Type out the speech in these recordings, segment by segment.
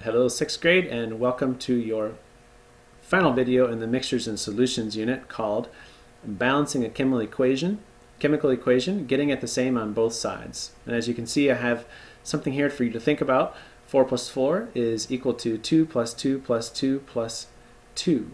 Hello, 6th grade, and welcome to your final video in the Mixtures and Solutions unit called Balancing a Chemical Equation, Getting at the Same on Both Sides. And as you can see, I have something here for you to think about. 4 plus 4 is equal to 2 plus 2 plus 2 plus 2.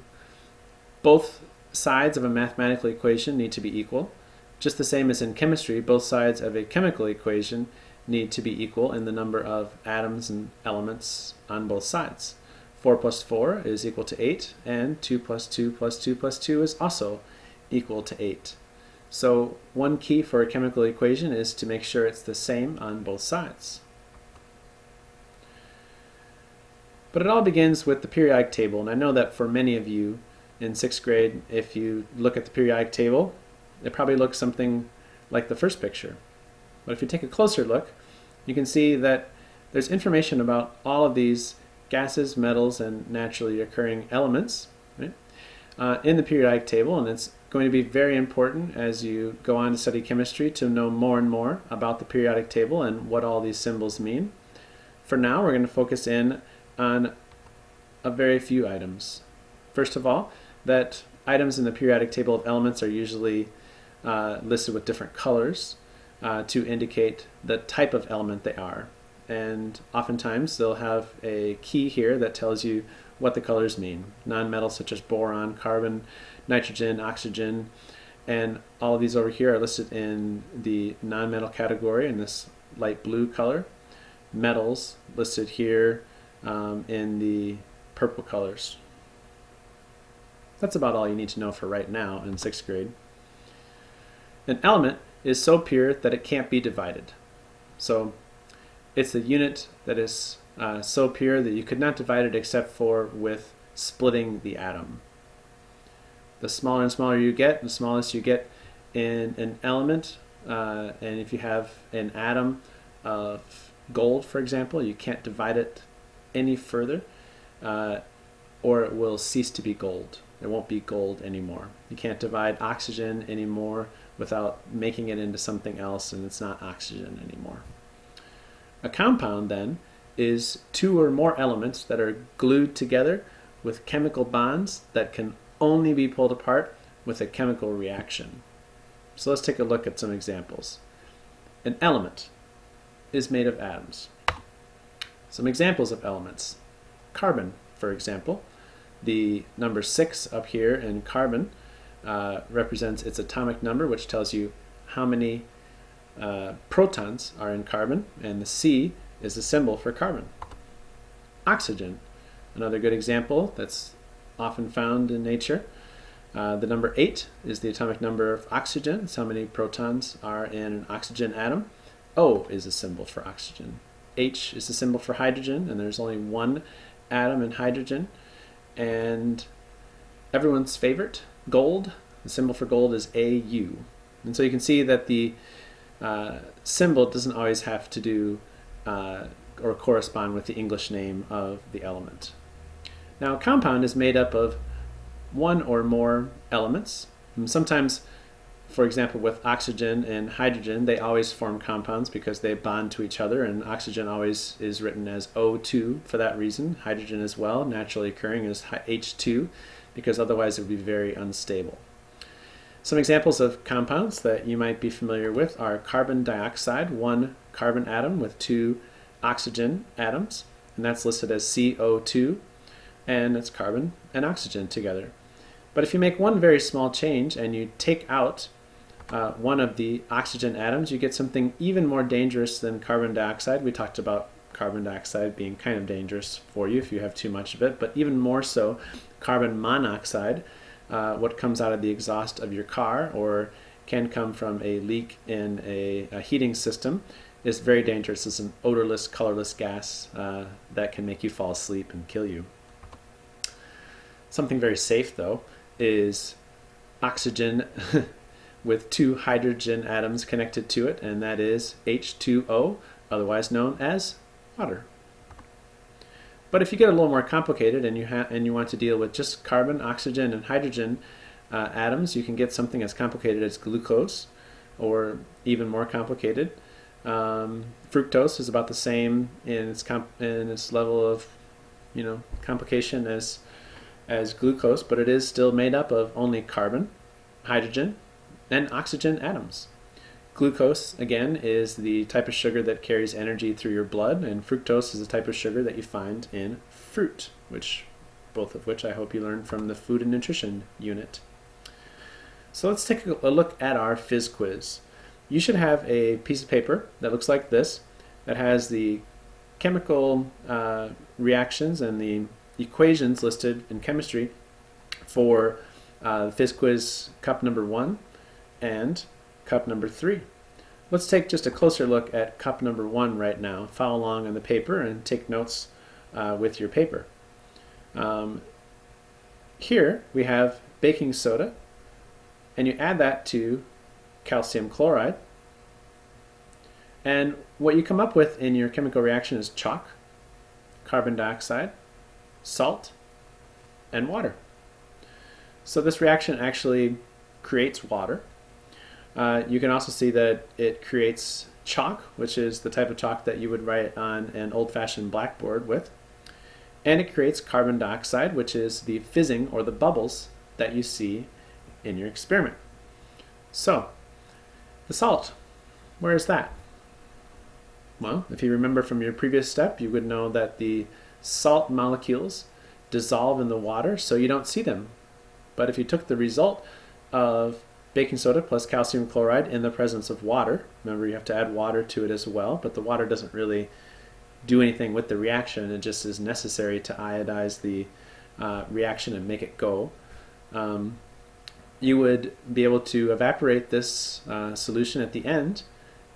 Both sides of a mathematical equation need to be equal. Just the same as in chemistry, both sides of a chemical equation need to be equal in the number of atoms and elements on both sides. 4 plus 4 is equal to 8, and 2 plus 2 plus 2 plus 2 is also equal to 8. So one key for a chemical equation is to make sure it's the same on both sides. But it all begins with the periodic table, and I know that for many of you in 6th grade, if you look at the periodic table, it probably looks something like the first picture. But if you take a closer look, you can see that there's information about all of these gases, metals, and naturally occurring elements, right, in the periodic table, and it's going to be very important as you go on to study chemistry to know more and more about the periodic table and what all these symbols mean. For now, we're going to focus in on a very few items. First of all, that items in the periodic table of elements are usually listed with different colors to indicate the type of element they are. And oftentimes they'll have a key here that tells you what the colors mean. Nonmetals such as boron, carbon, nitrogen, oxygen, and all of these over here are listed in the nonmetal category in this light blue color. Metals listed here in the purple colors. That's about all you need to know for right now in 6th grade. An element is so pure that it can't be divided. So it's a unit that is so pure that you could not divide it except for with splitting the atom. The smaller and smaller you get, the smallest you get in an element, and if you have an atom of gold, for example, you can't divide it any further, or it will cease to be gold. It won't be gold anymore. You can't divide oxygen anymore without making it into something else, and it's not oxygen anymore. A compound, then, is two or more elements that are glued together with chemical bonds that can only be pulled apart with a chemical reaction. So let's take a look at some examples. An element is made of atoms. Some examples of elements. Carbon, for example. The number 6 up here in carbon represents its atomic number, which tells you how many protons are in carbon, and the C is the symbol for carbon. Oxygen, another good example that's often found in nature. The number 8 is the atomic number of oxygen. It's how many protons are in an oxygen atom. O is a symbol for oxygen. H is the symbol for hydrogen, and there's only one atom in hydrogen. And everyone's favorite, gold, the symbol for gold is AU. And so you can see that the symbol doesn't always have to do or correspond with the English name of the element. Now, a compound is made up of one or more elements. And sometimes, for example, with oxygen and hydrogen, they always form compounds because they bond to each other, and oxygen always is written as O2 for that reason. Hydrogen as well, naturally occurring, is H2, because otherwise it would be very unstable. Some examples of compounds that you might be familiar with are carbon dioxide, one carbon atom with two oxygen atoms, and that's listed as CO2, and it's carbon and oxygen together. But if you make one very small change and you take out one of the oxygen atoms, you get something even more dangerous than carbon dioxide. We talked about carbon dioxide being kind of dangerous for you if you have too much of it, but even more so, carbon monoxide, what comes out of the exhaust of your car or can come from a leak in a heating system, is very dangerous. It's an odorless, colorless gas that can make you fall asleep and kill you. Something very safe, though, is oxygen with two hydrogen atoms connected to it, and that is H2O, otherwise known as water. But if you get a little more complicated and you want to deal with just carbon, oxygen, and hydrogen atoms, you can get something as complicated as glucose, or even more complicated. Fructose is about the same in its level of complication as glucose, but it is still made up of only carbon, hydrogen, and oxygen atoms. Glucose, again, is the type of sugar that carries energy through your blood, and fructose is the type of sugar that you find in fruit, both of which I hope you learned from the food and nutrition unit. So let's take a look at our Fizz quiz. You should have a piece of paper that looks like this, that has the chemical reactions and the equations listed in chemistry for Fizz quiz cup number 1 and cup number 3. Let's take just a closer look at cup number 1 right now. Follow along on the paper and take notes with your paper. Here we have baking soda, and you add that to calcium chloride, and what you come up with in your chemical reaction is chalk, carbon dioxide, salt, and water. So this reaction actually creates water. You can also see that it creates chalk, which is the type of chalk that you would write on an old-fashioned blackboard with. And it creates carbon dioxide, which is the fizzing or the bubbles that you see in your experiment. So, the salt, where is that? Well, if you remember from your previous step, you would know that the salt molecules dissolve in the water, so you don't see them. But if you took the result of baking soda plus calcium chloride in the presence of water, remember you have to add water to it as well, but the water doesn't really do anything with the reaction, it just is necessary to iodize the reaction and make it go. You would be able to evaporate this solution at the end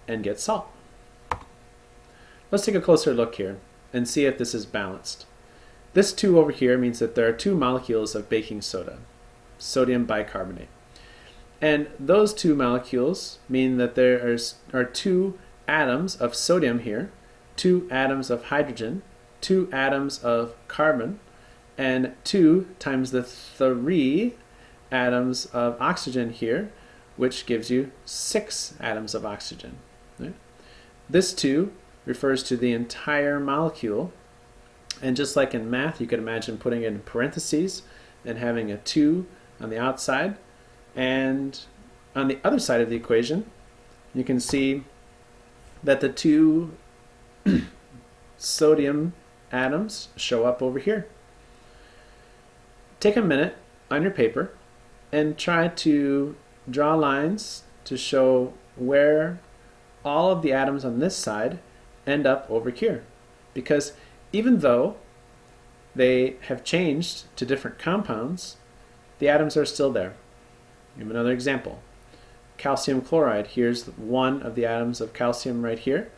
and get salt. Let's take a closer look here and see if this is balanced. This 2 over here means that there are 2 molecules of baking soda, sodium bicarbonate. And those 2 molecules mean that there are 2 atoms of sodium here, 2 atoms of hydrogen, 2 atoms of carbon, and 2 times the 3 atoms of oxygen here, which gives you 6 atoms of oxygen. Right? This 2 refers to the entire molecule, and just like in math, you could imagine putting it in parentheses and having a 2 on the outside, and on the other side of the equation, you can see that the 2 sodium atoms show up over here. Take a minute on your paper and try to draw lines to show where all of the atoms on this side end up over here. Because even though they have changed to different compounds, the atoms are still there. Give another example. Calcium chloride, here's one of the atoms of calcium right here,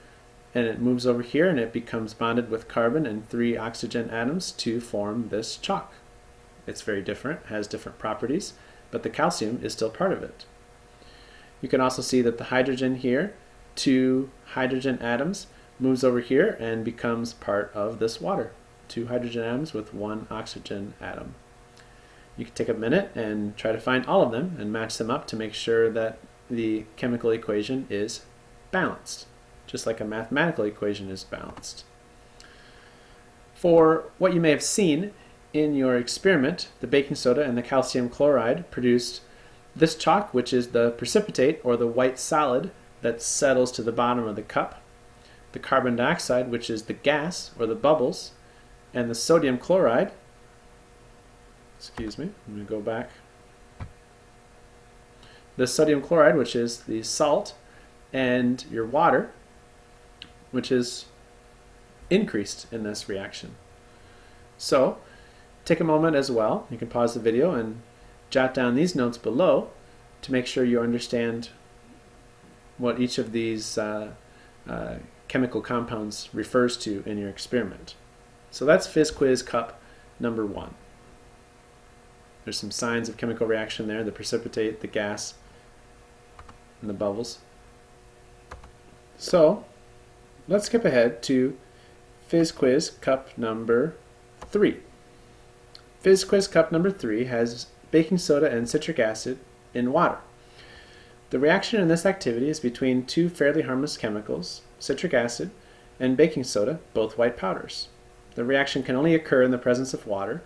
and it moves over here and it becomes bonded with carbon and 3 oxygen atoms to form this chalk. It's very different, has different properties, but the calcium is still part of it. You can also see that the hydrogen here, 2 hydrogen atoms, moves over here and becomes part of this water. 2 hydrogen atoms with 1 oxygen atom. You can take a minute and try to find all of them and match them up to make sure that the chemical equation is balanced, just like a mathematical equation is balanced. For what you may have seen in your experiment, the baking soda and the calcium chloride produced this chalk, which is the precipitate or the white solid that settles to the bottom of the cup, the carbon dioxide, which is the gas or the bubbles, and the sodium chloride, excuse me, I'm going to go back. The sodium chloride, which is the salt, and your water, which is increased in this reaction. So, take a moment as well. You can pause the video and jot down these notes below to make sure you understand what each of these chemical compounds refers to in your experiment. So that's Fizz Quiz Cup number 1. There's some signs of chemical reaction there, the precipitate, the gas, and the bubbles. So let's skip ahead to Fizz Quiz Cup number 3. Fizz Quiz Cup number 3 has baking soda and citric acid in water. The reaction in this activity is between 2 fairly harmless chemicals, citric acid and baking soda, both white powders. The reaction can only occur in the presence of water,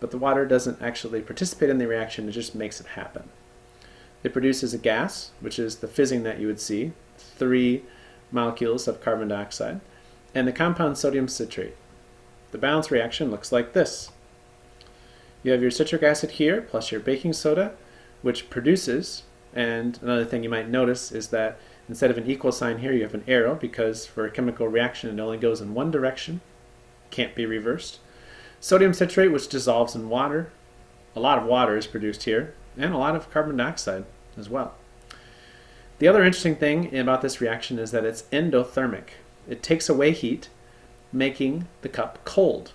but the water doesn't actually participate in the reaction, it just makes it happen. It produces a gas, which is the fizzing that you would see, 3 molecules of carbon dioxide, and the compound sodium citrate. The balance reaction looks like this. You have your citric acid here plus your baking soda, which produces, and another thing you might notice is that instead of an equal sign here you have an arrow, because for a chemical reaction it only goes in one direction, can't be reversed. Sodium citrate, which dissolves in water. A lot of water is produced here, and a lot of carbon dioxide as well. The other interesting thing about this reaction is that it's endothermic. It takes away heat, making the cup cold.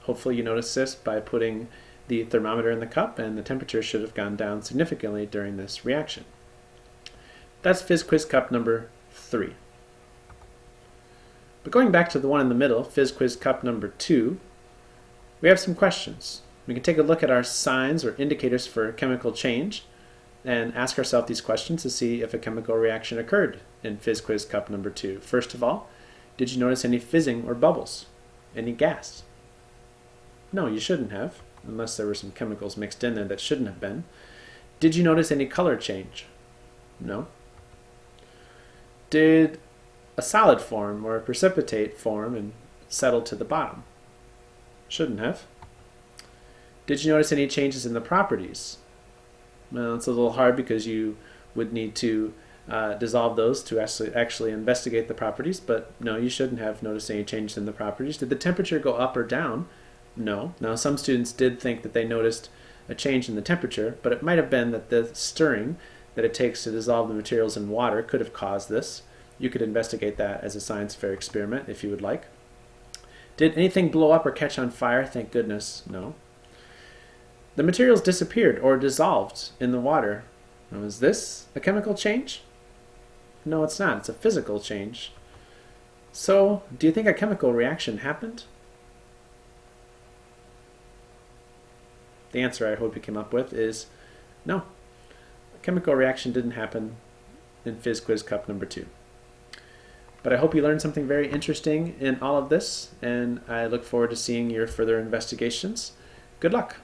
Hopefully you notice this by putting the thermometer in the cup, and the temperature should have gone down significantly during this reaction. That's Fizz Quiz Cup number 3. But going back to the one in the middle, Fizz Quiz Cup number 2, we have some questions. We can take a look at our signs or indicators for chemical change and ask ourselves these questions to see if a chemical reaction occurred in Fizz Quiz Cup number 2. First of all, did you notice any fizzing or bubbles? Any gas? No, you shouldn't have, unless there were some chemicals mixed in there that shouldn't have been. Did you notice any color change? No. Did a solid form or a precipitate form and settle to the bottom? Shouldn't have. Did you notice any changes in the properties? Well, it's a little hard because you would need to dissolve those to actually investigate the properties, but no, you shouldn't have noticed any changes in the properties. Did the temperature go up or down? No. Now, some students did think that they noticed a change in the temperature, but it might have been that the stirring that it takes to dissolve the materials in water could have caused this. You could investigate that as a science fair experiment if you would like. Did anything blow up or catch on fire? Thank goodness, no. The materials disappeared or dissolved in the water. Now, is this a chemical change? No, it's not. It's a physical change. So, do you think a chemical reaction happened? The answer I hope you came up with is no. A chemical reaction didn't happen in Fizz Quiz Cup number 2. But I hope you learned something very interesting in all of this, and I look forward to seeing your further investigations. Good luck!